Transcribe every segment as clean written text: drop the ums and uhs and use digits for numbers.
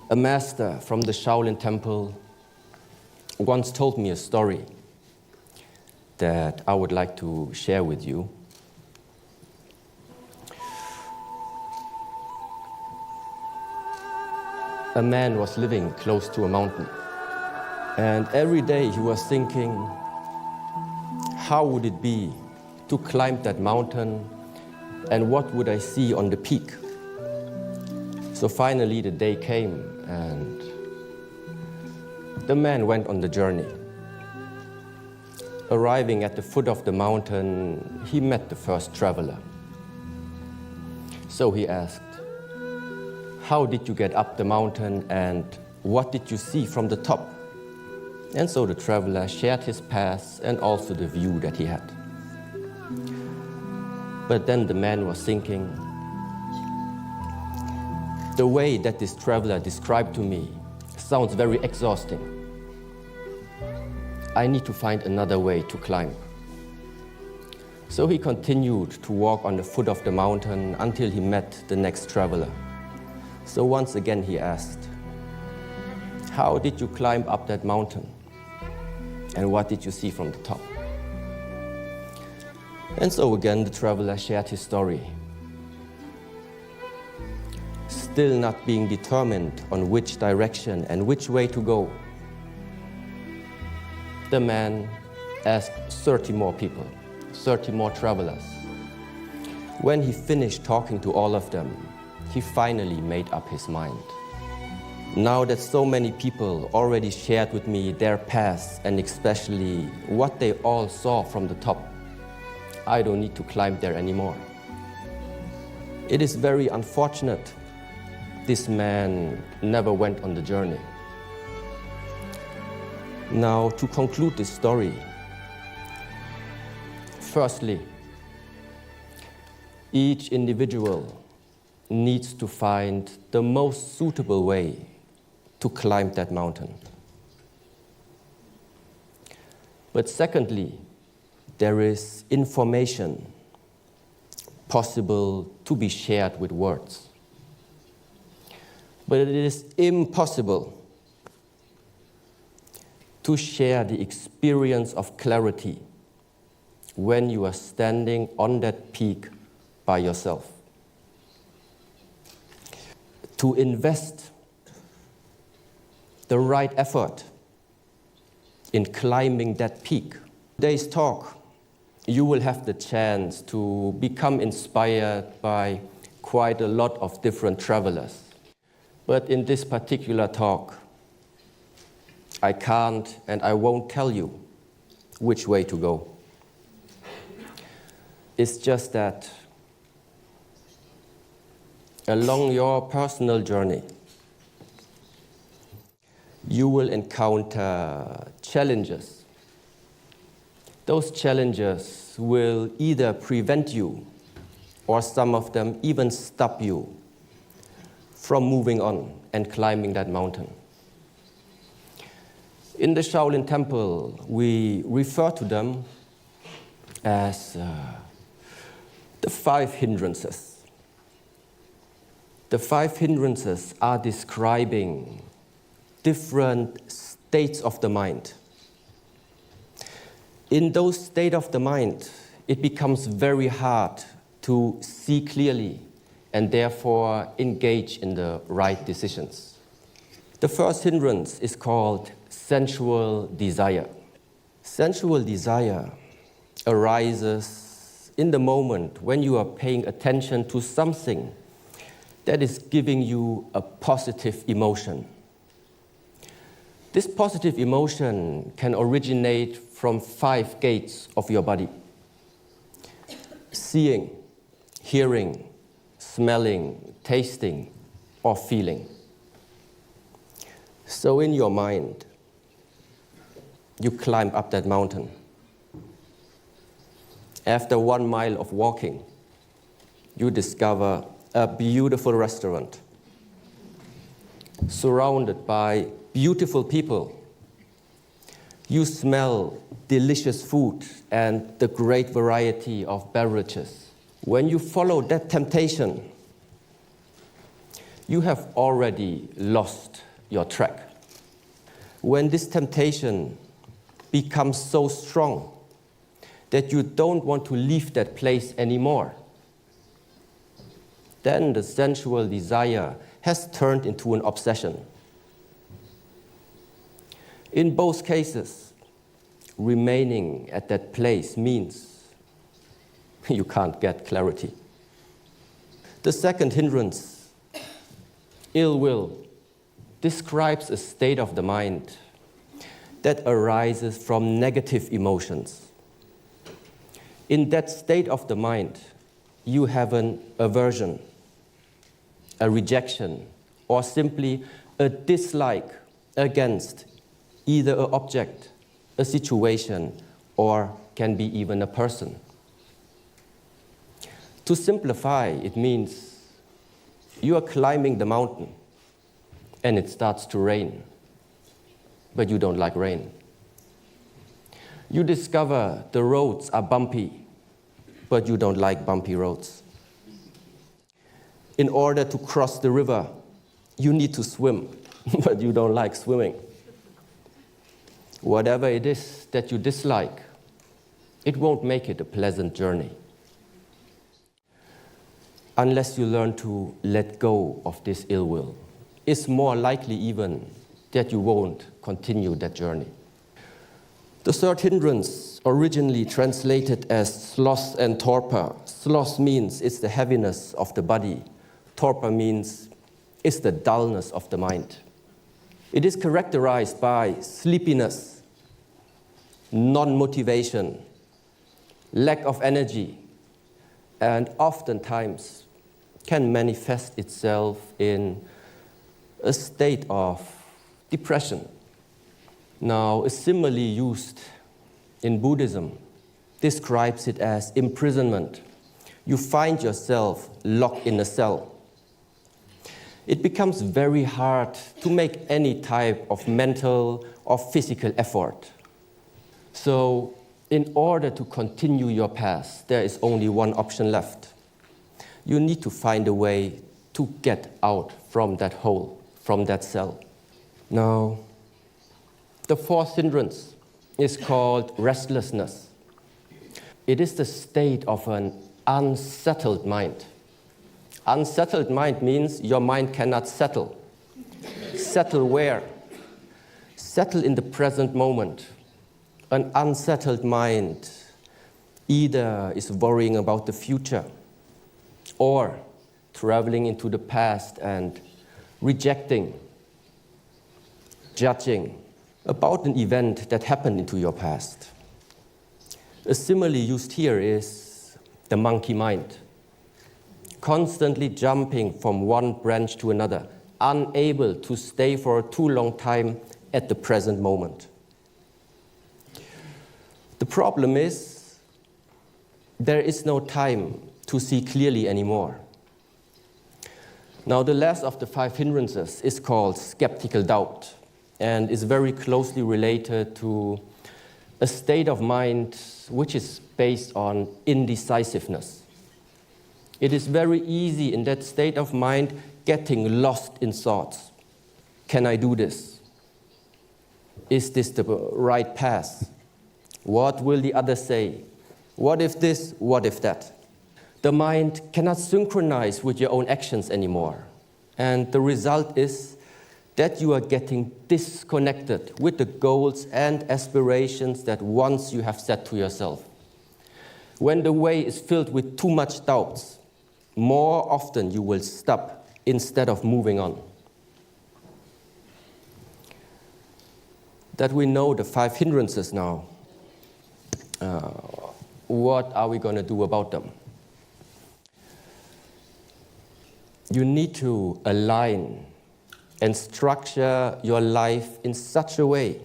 A master from the Shaolin temple once told me a story that I would like to share with you. A man was living close to a mountain, and every day he was thinking, how would it be to climb that mountain, and what would I see on the peak? So finally the day came, and the man went on the journey. Arriving at the foot of the mountain, he met the first traveler. So he asked, how did you get up the mountain, and what did you see from the top? And so the traveler shared his path and also the view that he had. But then the man was thinking, the way that this traveler described to me sounds very exhausting. I need to find another way to climb. So he continued to walk on the foot of the mountain until he met the next traveler. So once again he asked, how did you climb up that mountain? And what did you see from the top? And so again the traveler shared his story. Still not being determined on which direction and which way to go, the man asked 30 more people, 30 more travelers. When he finished talking to all of them, he finally made up his mind. Now that so many people already shared with me their paths and especially what they all saw from the top, I don't need to climb there anymore. It is very unfortunate this man never went on the journey. Now, to conclude this story, firstly, each individual needs to find the most suitable way to climb that mountain. But secondly, there is information possible to be shared with words. But it is impossible to share the experience of clarity when you are standing on that peak by yourself. To invest the right effort in climbing that peak. Today's talk, you will have the chance to become inspired by quite a lot of different travelers. But in this particular talk, I can't and I won't tell you which way to go. It's just that along your personal journey, you will encounter challenges. Those challenges will either prevent you, or some of them even stop you from moving on and climbing that mountain. In the Shaolin temple, we refer to them as the 5 hindrances. The 5 hindrances are describing different states of the mind. In those states of the mind, it becomes very hard to see clearly and therefore engage in the right decisions. The first hindrance is called sensual desire. Sensual desire arises in the moment when you are paying attention to something that is giving you a positive emotion. This positive emotion can originate from 5 gates of your body: seeing, hearing, smelling, tasting, or feeling. So in your mind, you climb up that mountain. After 1 mile of walking, you discover a beautiful restaurant, surrounded by beautiful people. You smell delicious food and the great variety of beverages. When you follow that temptation, you have already lost your track. When this temptation becomes so strong that you don't want to leave that place anymore, then the sensual desire has turned into an obsession. In both cases, remaining at that place means you can't get clarity. The second hindrance, ill will, describes a state of the mind that arises from negative emotions. In that state of the mind, you have an aversion, a rejection, or simply a dislike against either an object, a situation, or can be even a person. To simplify, it means you are climbing the mountain and it starts to rain, but you don't like rain. You discover the roads are bumpy, but you don't like bumpy roads. In order to cross the river, you need to swim, but you don't like swimming. Whatever it is that you dislike, it won't make it a pleasant journey. Unless you learn to let go of this ill will, it's more likely even that you won't continue that journey. The third hindrance, originally translated as sloth and torpor. Sloth means it's the heaviness of the body. Torpor means it's the dullness of the mind. It is characterized by sleepiness, non-motivation, lack of energy, and oftentimes can manifest itself in a state of depression. Now, a simile used in Buddhism describes it as imprisonment. You find yourself locked in a cell. It becomes very hard to make any type of mental or physical effort. So, in order to continue your path, there is only one option left. You need to find a way to get out from that hole, from that cell. Now, the fourth hindrance is called restlessness. It is the state of an unsettled mind. Unsettled mind means your mind cannot settle. Settle where? Settle in the present moment. An unsettled mind either is worrying about the future or traveling into the past and rejecting, judging about an event that happened into your past. A simile used here is the monkey mind, constantly jumping from one branch to another, unable to stay for a too long time at the present moment. The problem is there is no time to see clearly anymore. Now, the last of the five hindrances is called skeptical doubt and is very closely related to a state of mind which is based on indecisiveness. It is very easy in that state of mind getting lost in thoughts. Can I do this? Is this the right path? What will the others say? What if this? What if that? The mind cannot synchronize with your own actions anymore. And the result is that you are getting disconnected with the goals and aspirations that once you have set to yourself. When the way is filled with too much doubts, more often you will stop instead of moving on. That we know the five hindrances now, what are we going to do about them? You need to align and structure your life in such a way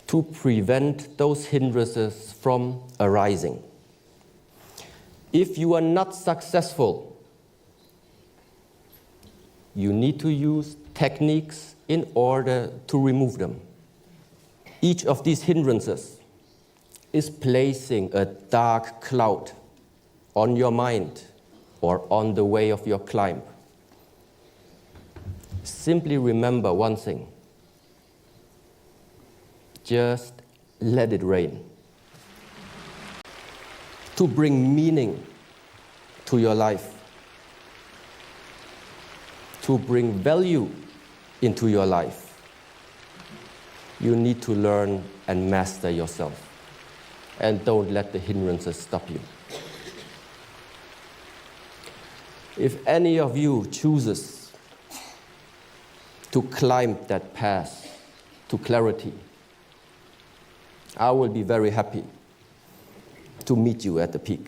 to prevent those hindrances from arising. If you are not successful, you need to use techniques in order to remove them. Each of these hindrances is placing a dark cloud on your mind or on the way of your climb. simply remember one thing. Just let it rain. To bring meaning to your life, to bring value into your life, you need to learn and master yourself. And don't let the hindrances stop you. If any of you chooses to climb that path to clarity, I will be very happy to meet you at the peak.